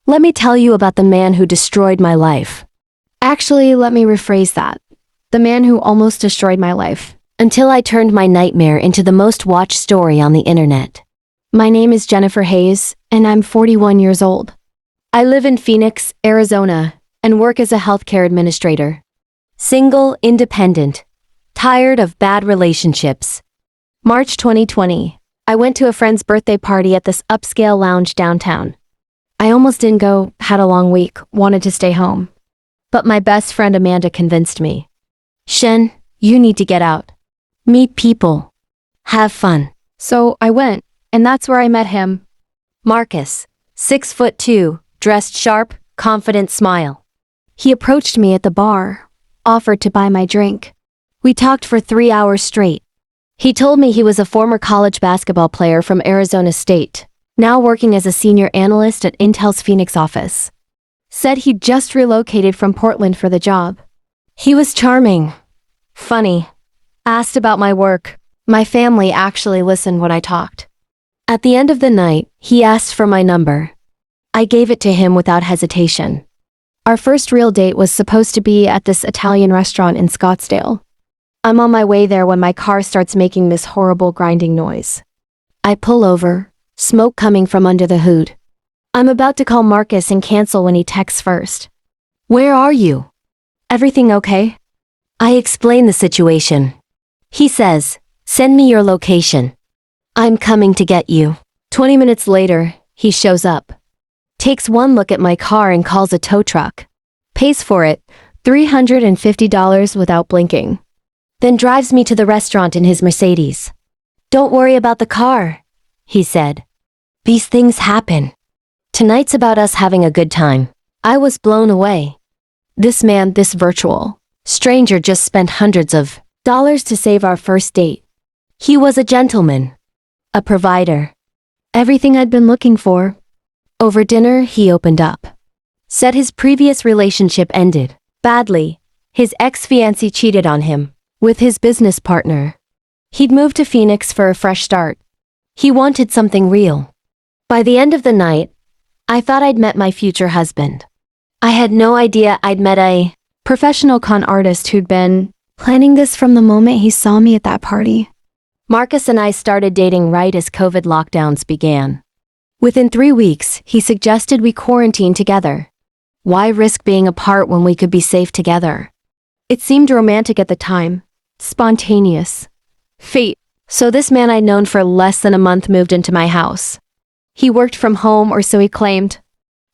Let me tell you about the man who destroyed my life. Actually, let me rephrase that. The man who almost destroyed my life. Until I turned my nightmare into the most watched story on the internet. My name is Jennifer Hayes, and I'm 41 years old. I live in Phoenix, Arizona, and work as a healthcare administrator. Single, independent. Tired of bad relationships. March 2020. I went to a friend's birthday party at this upscale lounge downtown. I almost didn't go, had a long week, wanted to stay home. But my best friend Amanda convinced me. Shen, you need to get out. Meet people. Have fun. So I went, and that's where I met him. Marcus, 6'2", dressed sharp, confident smile. He approached me at the bar, offered to buy my drink. We talked for 3 hours straight. He told me he was a former college basketball player from Arizona State, now working as a senior analyst at Intel's Phoenix office. Said he'd just relocated from Portland for the job. He was charming. Funny. Asked about my work. My family actually listened when I talked. At the end of the night, he asked for my number. I gave it to him without hesitation. Our first real date was supposed to be at this Italian restaurant in Scottsdale. I'm on my way there when my car starts making this horrible grinding noise. I pull over, smoke coming from under the hood. I'm about to call Marcus and cancel when he texts first. Where are you? Everything okay? I explain the situation. He says, send me your location. I'm coming to get you. 20 minutes later, he shows up. Takes one look at my car and calls a tow truck. Pays for it, $350 without blinking. Then drives me to the restaurant in his Mercedes. Don't worry about the car, he said. These things happen. Tonight's about us having a good time. I was blown away. This man, this virtual stranger just spent hundreds of dollars to save our first date. He was a gentleman. A provider. Everything I'd been looking for. Over dinner, he opened up. Said his previous relationship ended badly. His ex-fiancée cheated on him with his business partner. He'd moved to Phoenix for a fresh start. He wanted something real. By the end of the night, I thought I'd met my future husband. I had no idea I'd met a professional con artist who'd been planning this from the moment he saw me at that party. Marcus and I started dating right as COVID lockdowns began. Within 3 weeks, he suggested we quarantine together. Why risk being apart when we could be safe together? It seemed romantic at the time. Spontaneous. Fate. So this man I'd known for less than a month moved into my house. He worked from home, or so he claimed.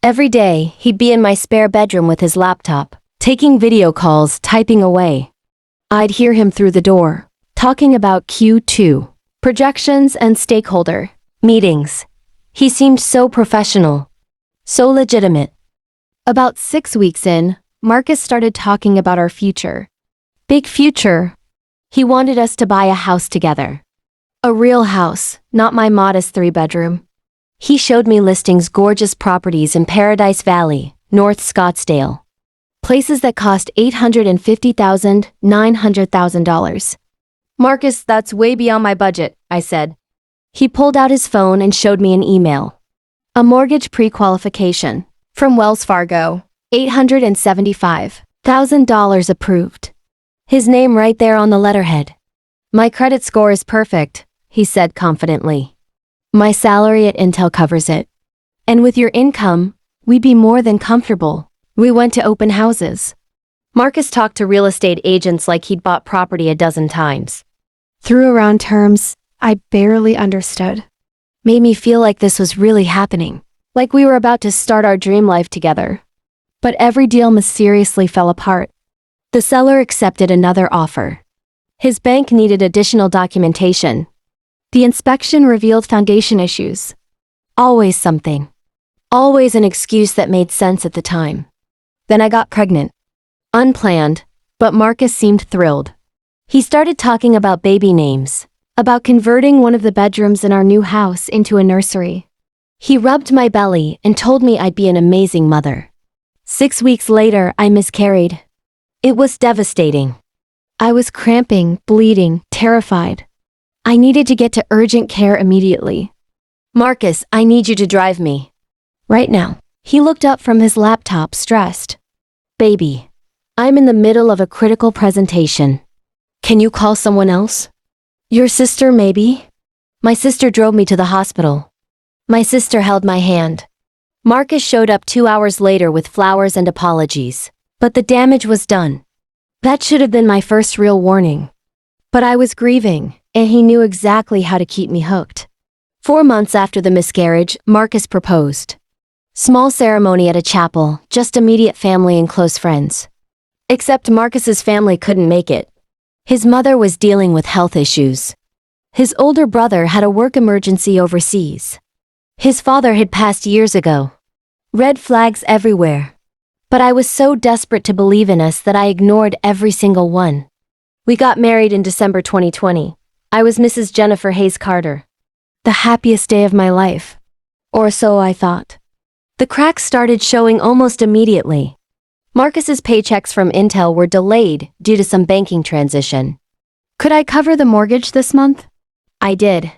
Every day, he'd be in my spare bedroom with his laptop, taking video calls, typing away. I'd hear him through the door, talking about Q2, projections and stakeholder meetings. He seemed so professional, so legitimate. About 6 weeks in, Marcus started talking about our future. Big future. He wanted us to buy a house together. A real house, not my modest 3-bedroom. He showed me listings, gorgeous properties in Paradise Valley, North Scottsdale. Places that cost $850,000, $900,000. Marcus, that's way beyond my budget, I said. He pulled out his phone and showed me an email. A mortgage pre-qualification from Wells Fargo, $875,000 approved. His name right there on the letterhead. My credit score is perfect, he said confidently. My salary at Intel covers it. And with your income, we'd be more than comfortable. We went to open houses. Marcus talked to real estate agents like he'd bought property a dozen times. Threw around terms I barely understood. Made me feel like this was really happening. Like we were about to start our dream life together. But every deal mysteriously fell apart. The seller accepted another offer. His bank needed additional documentation. The inspection revealed foundation issues. Always something. Always an excuse that made sense at the time. Then I got pregnant. Unplanned, but Marcus seemed thrilled. He started talking about baby names, about converting one of the bedrooms in our new house into a nursery. He rubbed my belly and told me I'd be an amazing mother. 6 weeks later, I miscarried. It was devastating. I was cramping, bleeding, terrified. I needed to get to urgent care immediately. Marcus, I need you to drive me. Right now. He looked up from his laptop, stressed. Baby, I'm in the middle of a critical presentation. Can you call someone else? Your sister, maybe? My sister drove me to the hospital. My sister held my hand. Marcus showed up 2 hours later with flowers and apologies. But the damage was done. That should have been my first real warning. But I was grieving, and he knew exactly how to keep me hooked. 4 months after the miscarriage, Marcus proposed. Small ceremony at a chapel, just immediate family and close friends. Except Marcus's family couldn't make it. His mother was dealing with health issues. His older brother had a work emergency overseas. His father had passed years ago. Red flags everywhere. But I was so desperate to believe in us that I ignored every single one. We got married in December 2020. I was Mrs. Jennifer Hayes Carter. The happiest day of my life. Or so I thought. The cracks started showing almost immediately. Marcus's paychecks from Intel were delayed due to some banking transition. Could I cover the mortgage this month? I did.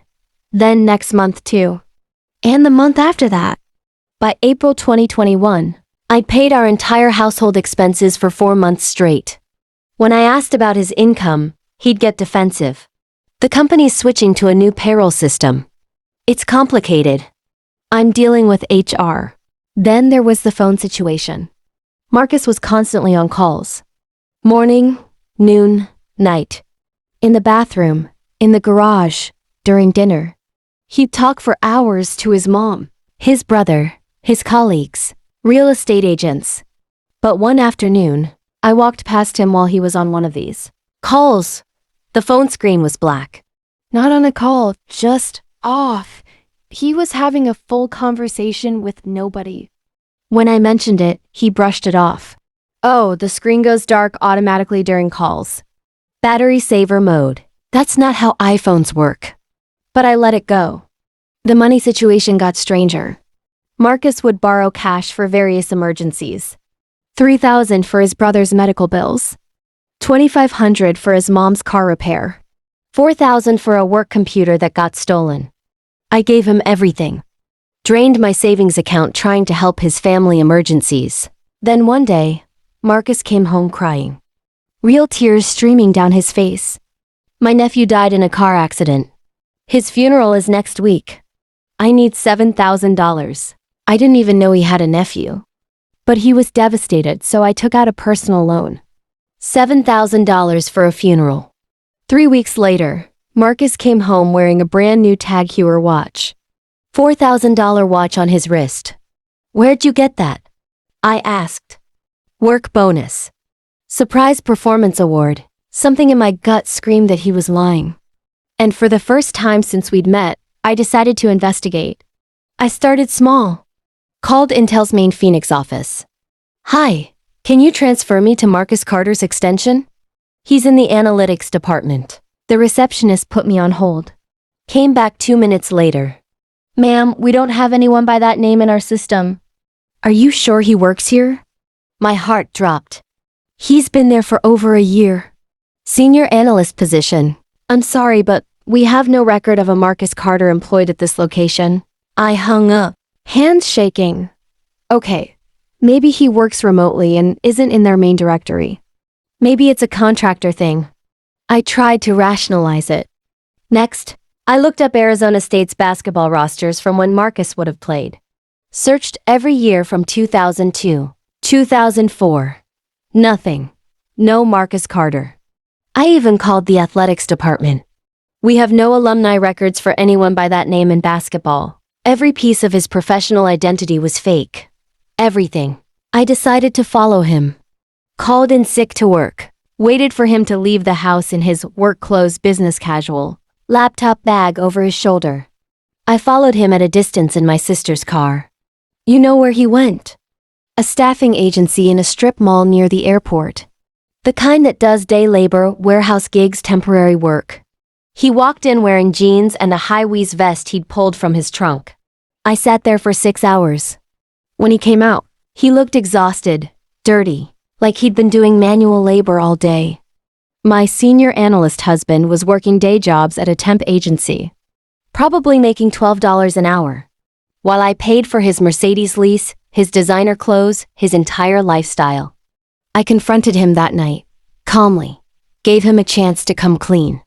Then next month too. And the month after that. By April 2021, I paid our entire household expenses for 4 months straight. When I asked about his income, he'd get defensive. The company's switching to a new payroll system. It's complicated. I'm dealing with HR. Then there was the phone situation. Marcus was constantly on calls. Morning, noon, night. In the bathroom, in the garage, during dinner. He'd talk for hours to his mom, his brother, his colleagues, real estate agents. But one afternoon, I walked past him while he was on one of these calls. The phone screen was black. Not on a call, just off. He was having a full conversation with nobody. When I mentioned it, he brushed it off. Oh, the screen goes dark automatically during calls. Battery saver mode. That's not how iPhones work. But I let it go. The money situation got stranger. Marcus would borrow cash for various emergencies. $3,000 for his brother's medical bills. $2,500 for his mom's car repair. $4,000 for a work computer that got stolen. I gave him everything. Drained my savings account trying to help his family emergencies. Then one day, Marcus came home crying. Real tears streaming down his face. My nephew died in a car accident. His funeral is next week. I need $7,000. I didn't even know he had a nephew. But he was devastated, so I took out a personal loan. $7,000 for a funeral. 3 weeks later, Marcus came home wearing a brand new Tag Heuer watch. $4,000 watch on his wrist. Where'd you get that? I asked. Work bonus. Surprise performance award. Something in my gut screamed that he was lying. And for the first time since we'd met, I decided to investigate. I started small. Called Intel's main Phoenix office. Hi, can you transfer me to Marcus Carter's extension? He's in the analytics department. The receptionist put me on hold. Came back 2 minutes later. Ma'am, we don't have anyone by that name in our system. Are you sure he works here? My heart dropped. He's been there for over a year. Senior analyst position. I'm sorry, but we have no record of a Marcus Carter employed at this location. I hung up. Hands shaking. Okay, maybe he works remotely and isn't in their main directory. Maybe it's a contractor thing. I tried to rationalize it. Next, I looked up Arizona State's basketball rosters from when Marcus would have played. Searched every year from 2002, 2004. Nothing. No Marcus Carter. I even called the athletics department. We have no alumni records for anyone by that name in basketball. Every piece of his professional identity was fake. Everything. I decided to follow him. Called in sick to work. Waited for him to leave the house in his work clothes business casual, laptop bag over his shoulder. I followed him at a distance in my sister's car. You know where he went? A staffing agency in a strip mall near the airport. The kind that does day labor, warehouse gigs, temporary work. He walked in wearing jeans and a high-waist vest he'd pulled from his trunk. I sat there for 6 hours. When he came out, he looked exhausted, dirty, like he'd been doing manual labor all day. My senior analyst husband was working day jobs at a temp agency, probably making $12 an hour. While I paid for his Mercedes lease, his designer clothes, his entire lifestyle. I confronted him that night, calmly, gave him a chance to come clean.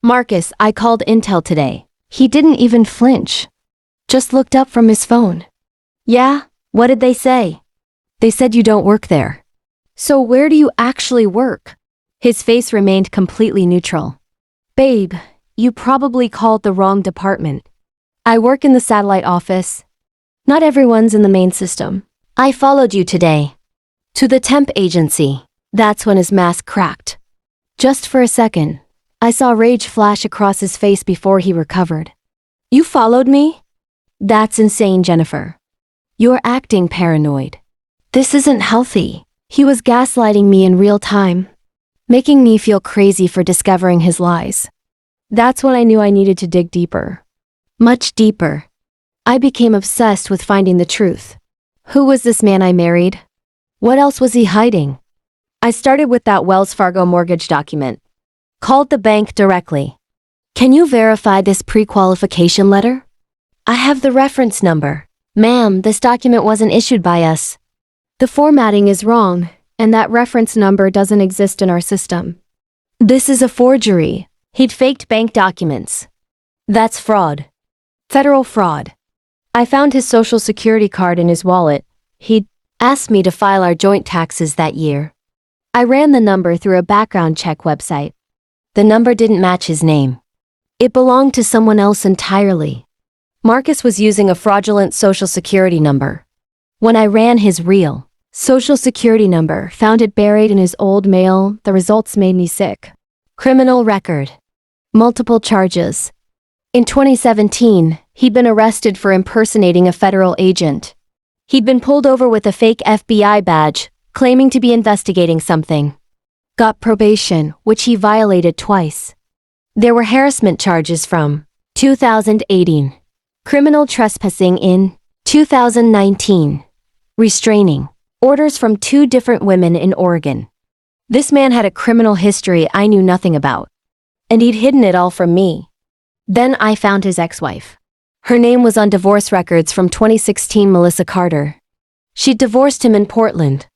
Marcus, I called Intel today. He didn't even flinch. Just looked up from his phone. Yeah? What did they say? They said you don't work there. So where do you actually work? His face remained completely neutral. Babe, you probably called the wrong department. I work in the satellite office. Not everyone's in the main system. I followed you today. To the temp agency. That's when his mask cracked. Just for a second, I saw rage flash across his face before he recovered. You followed me? That's insane, Jennifer. You're acting paranoid. This isn't healthy. He was gaslighting me in real time, making me feel crazy for discovering his lies. That's when I knew I needed to dig deeper. Much deeper. I became obsessed with finding the truth. Who was this man I married? What else was he hiding? I started with that Wells Fargo mortgage document. Called the bank directly. Can you verify this pre-qualification letter? I have the reference number. Ma'am, this document wasn't issued by us. The formatting is wrong, and that reference number doesn't exist in our system. This is a forgery. He'd faked bank documents. That's fraud. Federal fraud. I found his social security card in his wallet. He'd asked me to file our joint taxes that year. I ran the number through a background check website. The number didn't match his name. It belonged to someone else entirely. Marcus was using a fraudulent social security number. When I ran his real social security number, found it buried in his old mail, the results made me sick. Criminal record. Multiple charges. In 2017, he'd been arrested for impersonating a federal agent. He'd been pulled over with a fake FBI badge, claiming to be investigating something. Got probation, which he violated twice. There were harassment charges from 2018. Criminal trespassing in 2019. Restraining orders from 2 different women in Oregon. This man had a criminal history I knew nothing about. And he'd hidden it all from me. Then I found his ex-wife. Her name was on divorce records from 2016, Melissa Carter. She'd divorced him in Portland.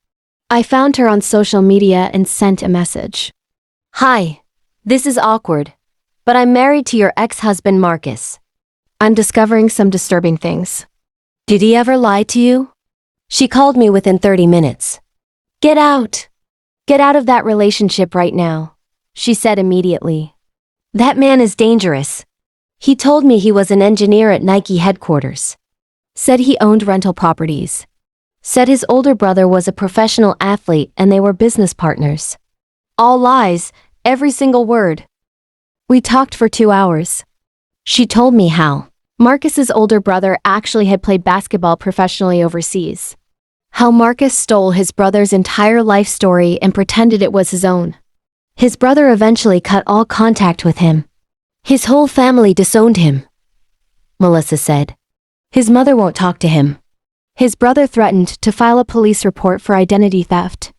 I found her on social media and sent a message. Hi, this is awkward, but I'm married to your ex-husband Marcus. I'm discovering some disturbing things. Did he ever lie to you? She called me within 30 minutes. Get out! Get out of that relationship right now, she said immediately. That man is dangerous. He told me he was an engineer at Nike headquarters. Said he owned rental properties. Said his older brother was a professional athlete and they were business partners. All lies, every single word. We talked for 2 hours. She told me how Marcus's older brother actually had played basketball professionally overseas. How Marcus stole his brother's entire life story and pretended it was his own. His brother eventually cut all contact with him. His whole family disowned him, Melissa said. His mother won't talk to him. His brother threatened to file a police report for identity theft.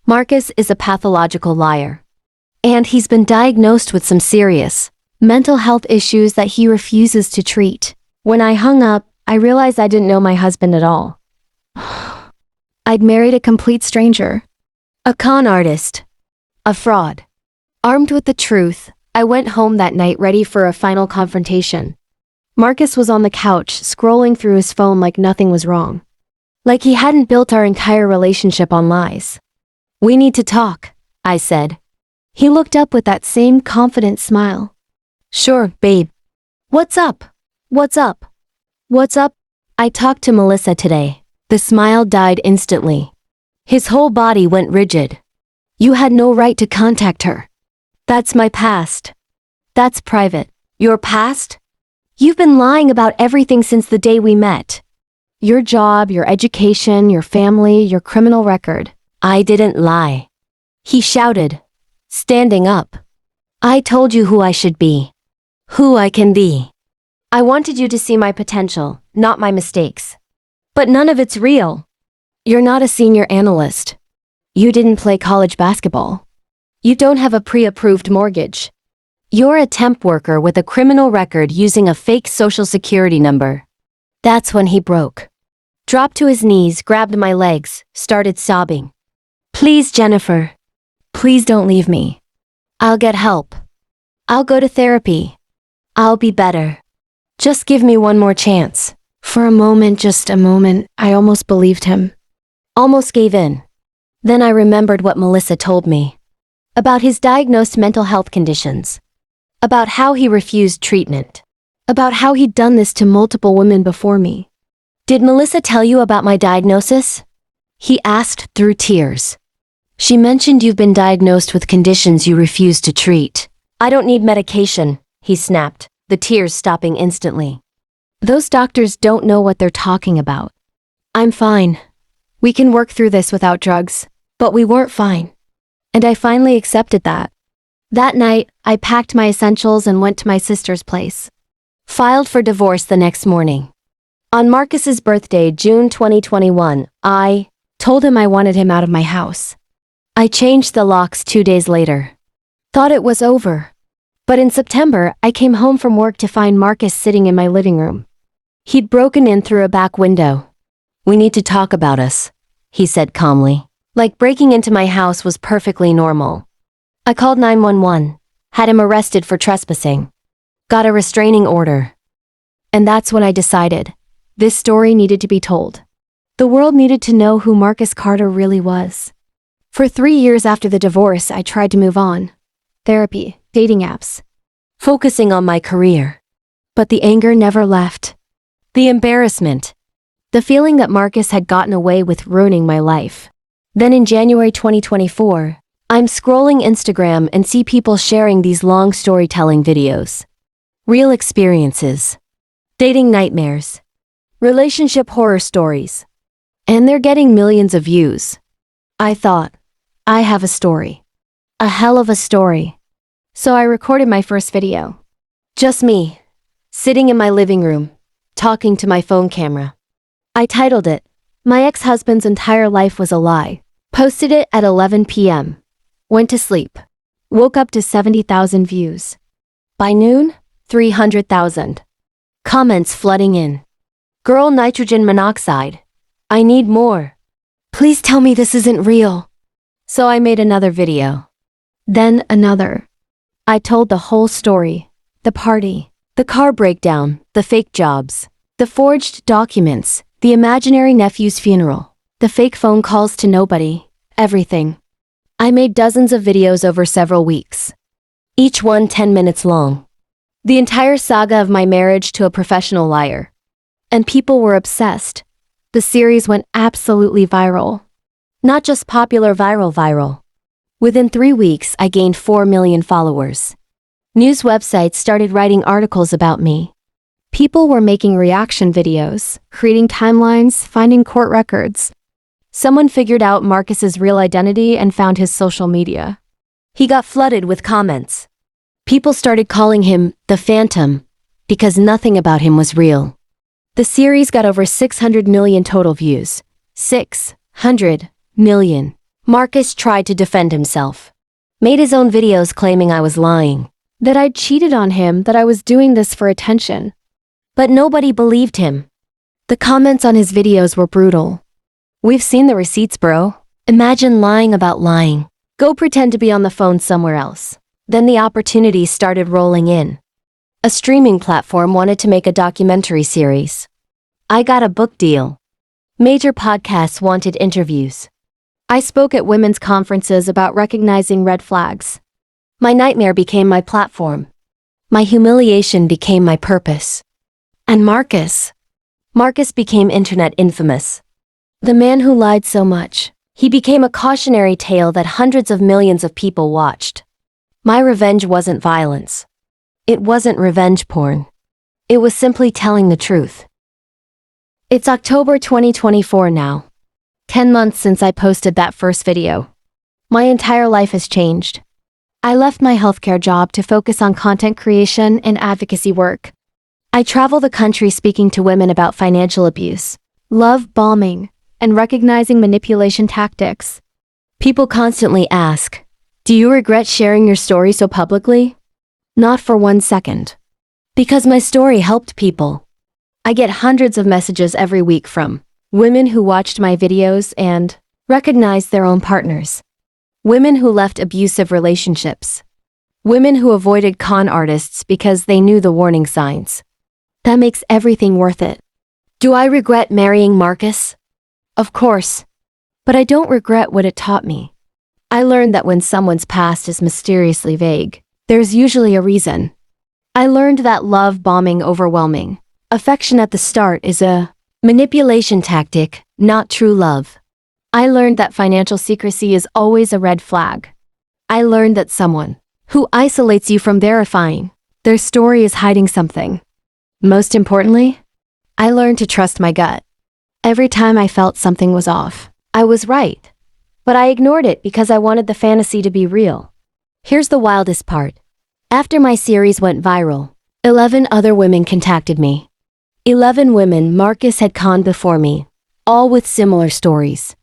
Marcus is a pathological liar. And he's been diagnosed with some serious mental health issues that he refuses to treat. When I hung up, I realized I didn't know my husband at all. I'd married a complete stranger. A con artist. A fraud. Armed with the truth, I went home that night ready for a final confrontation. Marcus was on the couch, scrolling through his phone like nothing was wrong. Like he hadn't built our entire relationship on lies. We need to talk, I said. He looked up with that same confident smile. Sure, babe. What's up? What's up? What's up? I talked to Melissa today. The smile died instantly. His whole body went rigid. You had no right to contact her. That's my past. That's private. Your past? You've been lying about everything since the day we met. Your job, your education, your family, your criminal record. I didn't lie. He shouted, standing up. I told you who I should be. Who I can be. I wanted you to see my potential, not my mistakes. But none of it's real. You're not a senior analyst. You didn't play college basketball. You don't have a pre-approved mortgage. You're a temp worker with a criminal record using a fake social security number. That's when he broke. dropped to his knees, grabbed my legs, started sobbing. Please, Jennifer. Please don't leave me. I'll get help. I'll go to therapy. I'll be better. Just give me one more chance. For a moment, just a moment, I almost believed him. Almost gave in. Then I remembered what Melissa told me. About his diagnosed mental health conditions. About how he refused treatment. About how he'd done this to multiple women before me. Did Melissa tell you about my diagnosis? He asked through tears. She mentioned you've been diagnosed with conditions you refuse to treat. I don't need medication, he snapped, the tears stopping instantly. Those doctors don't know what they're talking about. I'm fine. We can work through this without drugs. But we weren't fine. And I finally accepted that. That night, I packed my essentials and went to my sister's place. Filed for divorce the next morning. On Marcus's birthday, June 2021, I told him I wanted him out of my house. I changed the locks 2 days later. Thought it was over. But in September, I came home from work to find Marcus sitting in my living room. He'd broken in through a back window. We need to talk about us, he said calmly. Like breaking into my house was perfectly normal. I called 911, had him arrested for trespassing. Got a restraining order. And that's when I decided. This story needed to be told. The world needed to know who Marcus Carter really was. For 3 years after the divorce, I tried to move on. Therapy, dating apps. Focusing on my career. But the anger never left. The embarrassment. The feeling that Marcus had gotten away with ruining my life. Then in January 2024, I'm scrolling Instagram and see people sharing these long storytelling videos. Real experiences. Dating nightmares. Relationship horror stories. And they're getting millions of views. I thought, I have a story. A hell of a story. So I recorded my first video. Just me, sitting in my living room, talking to my phone camera. I titled it, My Ex-Husband's Entire Life Was a Lie. Posted it at 11 p.m. Went to sleep. Woke up to 70,000 views. By noon, 300,000. Comments flooding in. Girl, nitrogen monoxide. I need more. Please tell me this isn't real. So I made another video. Then another. I told the whole story. The party. The car breakdown. The fake jobs. The forged documents. The imaginary nephew's funeral. The fake phone calls to nobody. Everything. I made dozens of videos over several weeks. Each one 10 minutes long. The entire saga of my marriage to a professional liar. And people were obsessed. The series went absolutely viral. Not just popular viral. Within 3 weeks, I gained 4 million followers. News websites started writing articles about me. People were making reaction videos, creating timelines, finding court records. Someone figured out Marcus's real identity and found his social media. He got flooded with comments. People started calling him the Phantom because nothing about him was real. The series got over 600 million total views. 600 million. Marcus tried to defend himself. Made his own videos claiming I was lying. That I'd cheated on him, that I was doing this for attention. But nobody believed him. The comments on his videos were brutal. We've seen the receipts, bro. Imagine lying about lying. Go pretend to be on the phone somewhere else. Then the opportunities started rolling in. A streaming platform wanted to make a documentary series. I got a book deal. Major podcasts wanted interviews. I spoke at women's conferences about recognizing red flags. My nightmare became my platform. My humiliation became my purpose. And Marcus became internet infamous. The man who lied so much. He became a cautionary tale that hundreds of millions of people watched. My revenge wasn't violence. It wasn't revenge porn. It was simply telling the truth. It's October 2024 now. 10 months since I posted that first video. My entire life has changed. I left my healthcare job to focus on content creation and advocacy work. I travel the country speaking to women about financial abuse, love bombing, and recognizing manipulation tactics. People constantly ask, do you regret sharing your story so publicly? Not for 1 second. Because my story helped people. I get hundreds of messages every week from Women who watched my videos and recognized their own partners. Women who left abusive relationships. Women who avoided con artists because they knew the warning signs. That makes everything worth it. Do I regret marrying Marcus? Of course. But I don't regret what it taught me. I learned that when someone's past is mysteriously vague, there's usually a reason. I learned that love bombing overwhelming. Affection at the start is a manipulation tactic, not true love. I learned that financial secrecy is always a red flag. I learned that someone who isolates you from verifying their story is hiding something. Most importantly, I learned to trust my gut. Every time I felt something was off, I was right. But I ignored it because I wanted the fantasy to be real. Here's the wildest part. After my series went viral, 11 other women contacted me. 11 women Marcus had conned before me, all with similar stories.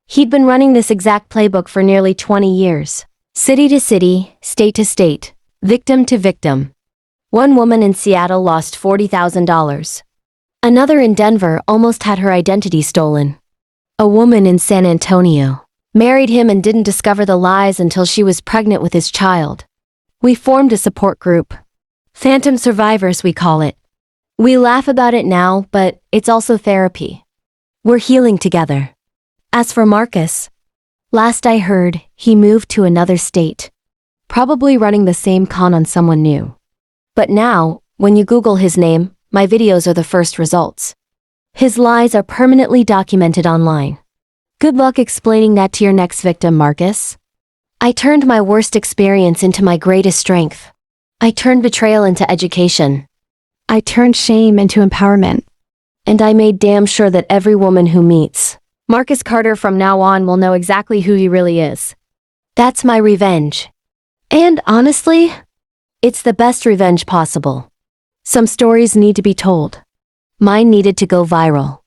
He'd been running this exact playbook for nearly 20 years. City to city, state to state, victim to victim. One woman in Seattle lost $40,000. Another in Denver almost had her identity stolen. A woman in San Antonio married him and didn't discover the lies until she was pregnant with his child. We formed a support group. Phantom survivors, we call it. We laugh about it now, but it's also therapy. We're healing together. As for Marcus, last I heard, he moved to another state, probably running the same con on someone new. But now, when you Google his name, my videos are the first results. His lies are permanently documented online. Good luck explaining that to your next victim, Marcus. I turned my worst experience into my greatest strength. I turned betrayal into education. I turned shame into empowerment. And I made damn sure that every woman who meets Marcus Carter from now on will know exactly who he really is. That's my revenge. And honestly, it's the best revenge possible. Some stories need to be told. Mine needed to go viral.